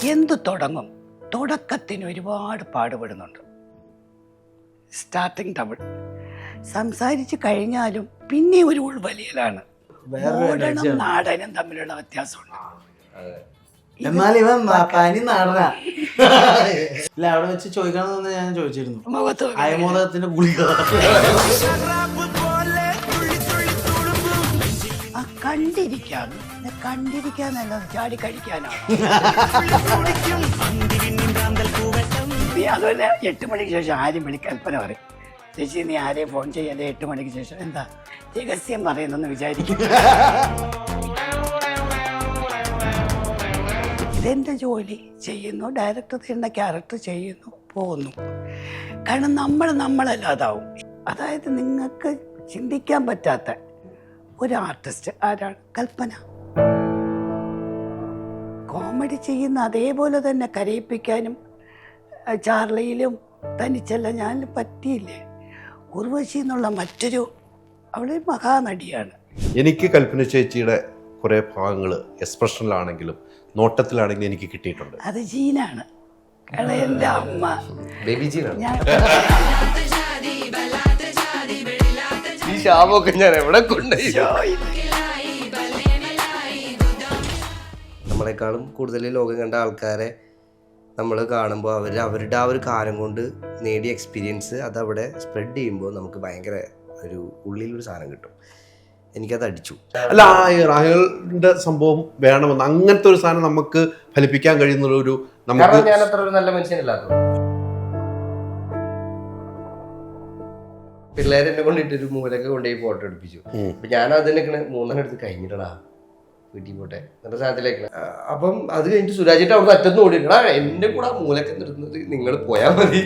എന്തു തുടങ്ങും തുടക്കത്തിന് ഒരുപാട് പാടുപെടുന്നുണ്ട്. Starting trouble. സംസാരിച്ച് കഴിഞ്ഞാലും പിന്നെ ഒരു ഉൾവലിയലാണ്. മോഡേണും നാടനും തമ്മിലുള്ള വ്യത്യാസമുണ്ട്. എന്നാൽ ഇവൻ പനി നാടനാ. ഇല്ല, അവിടെ വെച്ച് ചോദിക്കണമെന്ന് ഞാൻ ചോദിച്ചിരുന്നു. അയമോദകത്തിന്റെ ഗുളിക കണ്ടിരിക്കാന്നല്ല ചാടി കഴിക്കാനാണ്. അതുപോലെ 8 മണിക്ക് ശേഷം ആരും കൽപ്പന പറയും, ചേച്ചി നീ ആരെയും ഫോൺ ചെയ്യാതെ 8 മണിക്ക് ശേഷം എന്താ രഹസ്യം പറയുന്നെന്ന് വിചാരിക്കും. ഇതെന്റെ ജോലി ചെയ്യുന്നു, ഡയറക്ടർ തരുന്ന ക്യാരക്ടർ ചെയ്യുന്നു, പോകുന്നു. കാരണം നമ്മളല്ലാതാവും. അതായത് നിങ്ങൾക്ക് ചിന്തിക്കാൻ പറ്റാത്ത ഒരു ആർട്ടിസ്റ്റ് ആരാണ്? കൽപ്പന. കോമഡി ചെയ്യുന്ന അതേപോലെ തന്നെ കരയിപ്പിക്കാനും ചാർലിയിലും തനിച്ചല്ല ഞാൻ പറ്റിയില്ലേ. ഉർവശി എന്നുള്ള മറ്റൊരു അവള് മഹാനടിയാണ്. എനിക്ക് കൽപ്പന ചേച്ചിയുടെ കുറേ ഭാഗങ്ങൾ എക്സ്പ്രഷനിലാണെങ്കിലും നോട്ടത്തിലാണെങ്കിലും എനിക്ക് കിട്ടിയിട്ടുണ്ട്. അത് ജീനാണ്. എൻ്റെ അമ്മ ബേബി ജീനാണ്. ഈ ശാപമൊക്കെ ഞാൻ എവിടെ കൊണ്ടുപോയി. നമ്മളെക്കാളും കൂടുതൽ ലോകം കണ്ട ആൾക്കാരെ നമ്മൾ കാണുമ്പോൾ അവരുടെ ആ ഒരു കാലം കൊണ്ട് നേടിയ എക്സ്പീരിയൻസ് അതവിടെ സ്പ്രെഡ് ചെയ്യുമ്പോൾ നമുക്ക് ഭയങ്കര ഒരു ഉള്ളിലൊരു സാധനം കിട്ടും. എനിക്കത് അടിച്ചു. അല്ല, ഈ റാഹുലിന്റെ സംഭവം വേണമെന്ന് അങ്ങനത്തെ ഒരു സാധനം നമുക്ക് ഫലിപ്പിക്കാൻ കഴിയുന്ന ഒരു കാരണം ഞാൻ അത്ര ഒരു നല്ല മനുഷ്യനല്ലാത്ത പിള്ളേരെ എന്നെ കൊണ്ടിട്ടൊരു മൂലൊക്കെ കൊണ്ടുപോയി ഫോട്ടോ എടുപ്പിച്ചു. അപ്പൊ ഞാൻ അതിനൊക്കെ 3 എടുത്ത് കഴിഞ്ഞിട്ടടാ വീട്ടിൽ പോട്ടെ എന്നിട്ട് സാധനത്തിലേക്ക്. അപ്പം അത് കഴിഞ്ഞിട്ട് സുരാജിട്ട് അവിടെ അറ്റത്ത് ഓടിയിട്ടാ എന്റെ കൂടെ ആ മൂലൊക്കെ നിർത്തുന്നത് നിങ്ങൾ പോയാൽ മതി.